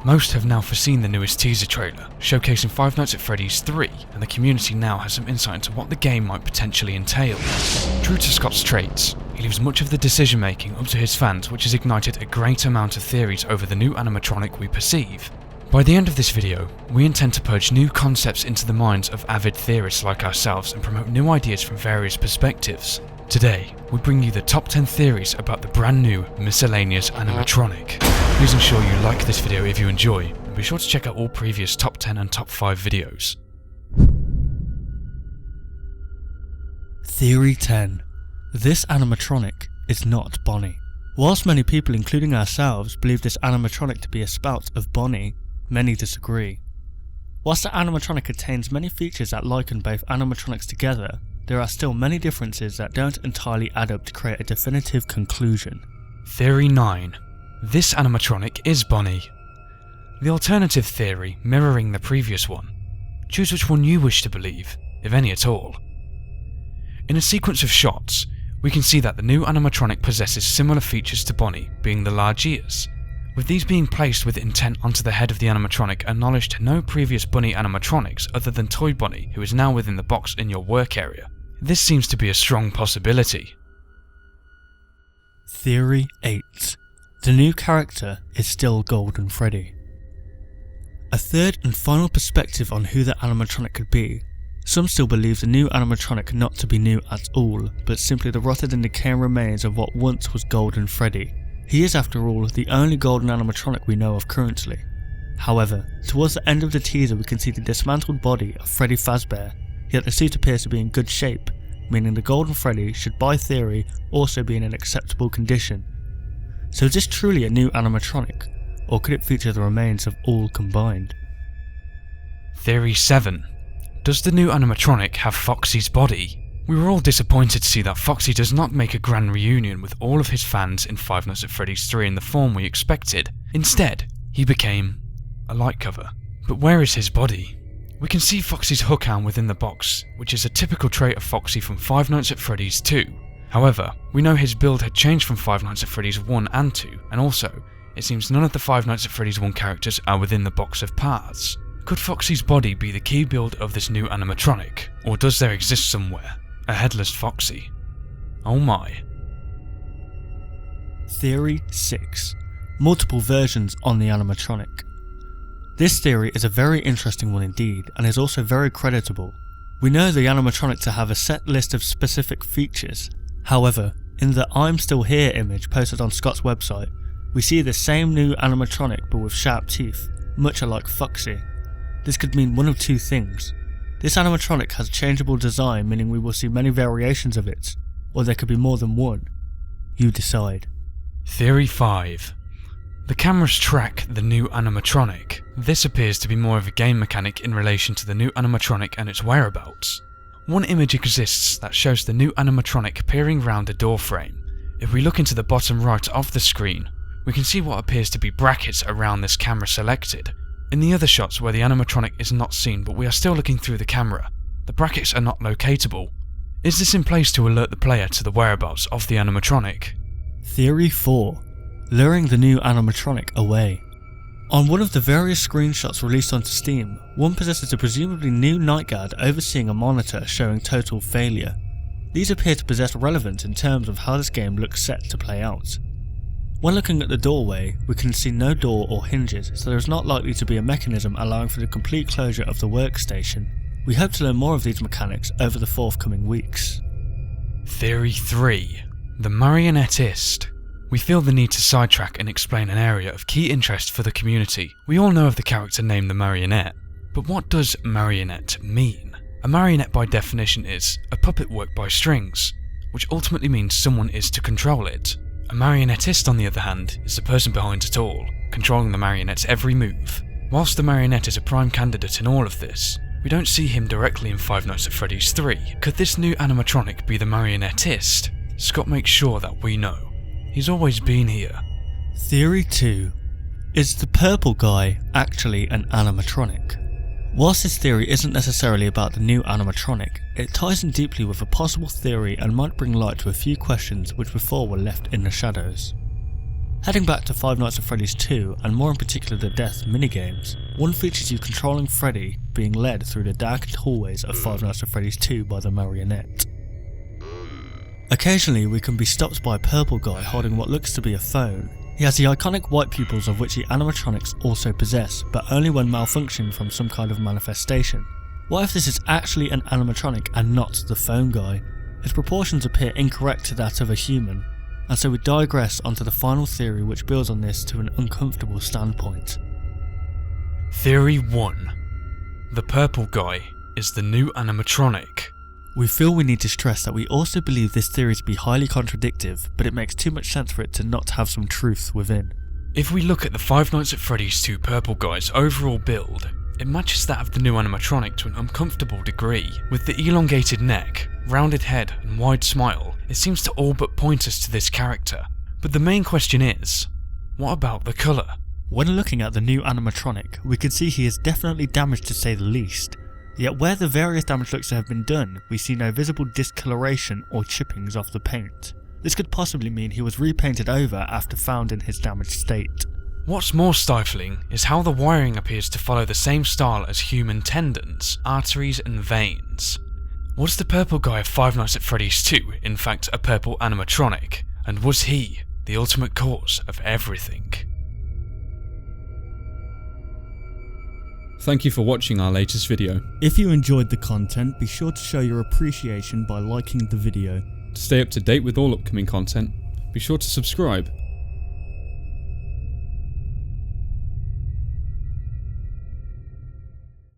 Most have now foreseen the newest teaser trailer, showcasing Five Nights at Freddy's 3, and the community now has some insight into what the game might potentially entail. True to Scott's traits, he leaves much of the decision making up to his fans, which has ignited a great amount of theories over the new animatronic we perceive. By the end of this video, we intend to purge new concepts into the minds of avid theorists like ourselves and promote new ideas from various perspectives. Today, we bring you the top 10 theories about the brand new miscellaneous animatronic. Please ensure you like this video if you enjoy, and be sure to check out all previous top 10 and top 5 videos. Theory 10. This animatronic is not Bonnie. Whilst many people, including ourselves, believe this animatronic to be a spout of Bonnie, many disagree. Whilst the animatronic contains many features that liken both animatronics together, there are still many differences that don't entirely add up to create a definitive conclusion. Theory 9. This animatronic is Bonnie. The alternative theory mirroring the previous one. Choose which one you wish to believe, if any at all. In a sequence of shots, we can see that the new animatronic possesses similar features to Bonnie, being the large ears. With these being placed with intent onto the head of the animatronic and knowledge to no previous Bunny animatronics other than Toy Bonnie, who is now within the box in your work area. This seems to be a strong possibility. Theory 8. The new character is still Golden Freddy. A third and final perspective on who the animatronic could be. Some still believe the new animatronic not to be new at all, but simply the rotted and decaying remains of what once was Golden Freddy. He is, after all, the only golden animatronic we know of currently. However, towards the end of the teaser we can see the dismantled body of Freddy Fazbear, yet the suit appears to be in good shape, meaning the Golden Freddy should by theory also be in an acceptable condition. So is this truly a new animatronic, or could it feature the remains of all combined? Theory 7. Does the new animatronic have Foxy's body? We were all disappointed to see that Foxy does not make a grand reunion with all of his fans in Five Nights at Freddy's 3 in the form we expected. Instead, he became a light cover. But where is his body? We can see Foxy's hook arm within the box, which is a typical trait of Foxy from Five Nights at Freddy's 2. However, we know his build had changed from Five Nights at Freddy's 1 and 2, and also, it seems none of the Five Nights at Freddy's 1 characters are within the box of parts. Could Foxy's body be the key build of this new animatronic, or does there exist somewhere a headless Foxy? Oh my. Theory 6. Multiple versions on the animatronic. This theory is a very interesting one indeed, and is also very creditable. We know the animatronic to have a set list of specific features. However, in the I'm Still Here image posted on Scott's website, we see the same new animatronic but with sharp teeth, much alike Foxy. This could mean one of two things. This animatronic has changeable design, meaning we will see many variations of it, or there could be more than one. You decide. Theory 5. The cameras track the new animatronic. This appears to be more of a game mechanic in relation to the new animatronic and its whereabouts. One image exists that shows the new animatronic peering round a door frame. If we look into the bottom right of the screen, we can see what appears to be brackets around this camera selected. In the other shots where the animatronic is not seen but we are still looking through the camera, the brackets are not locatable. Is this in place to alert the player to the whereabouts of the animatronic? Theory 4. Luring the new animatronic away. On one of the various screenshots released onto Steam, one possesses a presumably new night guard overseeing a monitor showing total failure. These appear to possess relevance in terms of how this game looks set to play out. When looking at the doorway, we can see no door or hinges, so there is not likely to be a mechanism allowing for the complete closure of the workstation. We hope to learn more of these mechanics over the forthcoming weeks. Theory 3. The Marionette Issed. We feel the need to sidetrack and explain an area of key interest for the community. We all know of the character named the Marionette, but what does Marionette mean? A marionette by definition is a puppet worked by strings, which ultimately means someone is to control it. A marionettist, on the other hand, is the person behind it all, controlling the marionette's every move. Whilst the marionette is a prime candidate in all of this, we don't see him directly in Five Nights at Freddy's 3. Could this new animatronic be the marionettist? Scott makes sure that we know. He's always been here. Theory 2. Is the purple guy actually an animatronic? Whilst this theory isn't necessarily about the new animatronic, it ties in deeply with a possible theory and might bring light to a few questions which before were left in the shadows. Heading back to Five Nights at Freddy's 2, and more in particular the death minigames, one features you controlling Freddy being led through the darkened hallways of Five Nights at Freddy's 2 by the Marionette. Occasionally we can be stopped by a purple guy holding what looks to be a phone. He has the iconic white pupils of which the animatronics also possess, but only when malfunctioning from some kind of manifestation. What if this is actually an animatronic and not the phone guy? His proportions appear incorrect to that of a human, and so we digress onto the final theory which builds on this to an uncomfortable standpoint. Theory 1. The purple guy is the new animatronic. We feel we need to stress that we also believe this theory to be highly contradictive, but it makes too much sense for it to not have some truth within. If we look at the Five Nights at Freddy's 2 purple guy's overall build, it matches that of the new animatronic to an uncomfortable degree. With the elongated neck, rounded head and wide smile, it seems to all but point us to this character. But the main question is, what about the colour? When looking at the new animatronic, we can see he is definitely damaged to say the least. Yet where the various damage looks to have been done, we see no visible discoloration or chippings off the paint. This could possibly mean he was repainted over after found in his damaged state. What's more stifling is how the wiring appears to follow the same style as human tendons, arteries and veins. Was the purple guy of Five Nights at Freddy's 2 in fact a purple animatronic? And was he the ultimate cause of everything? Thank you for watching our latest video. If you enjoyed the content, be sure to show your appreciation by liking the video. To stay up to date with all upcoming content, be sure to subscribe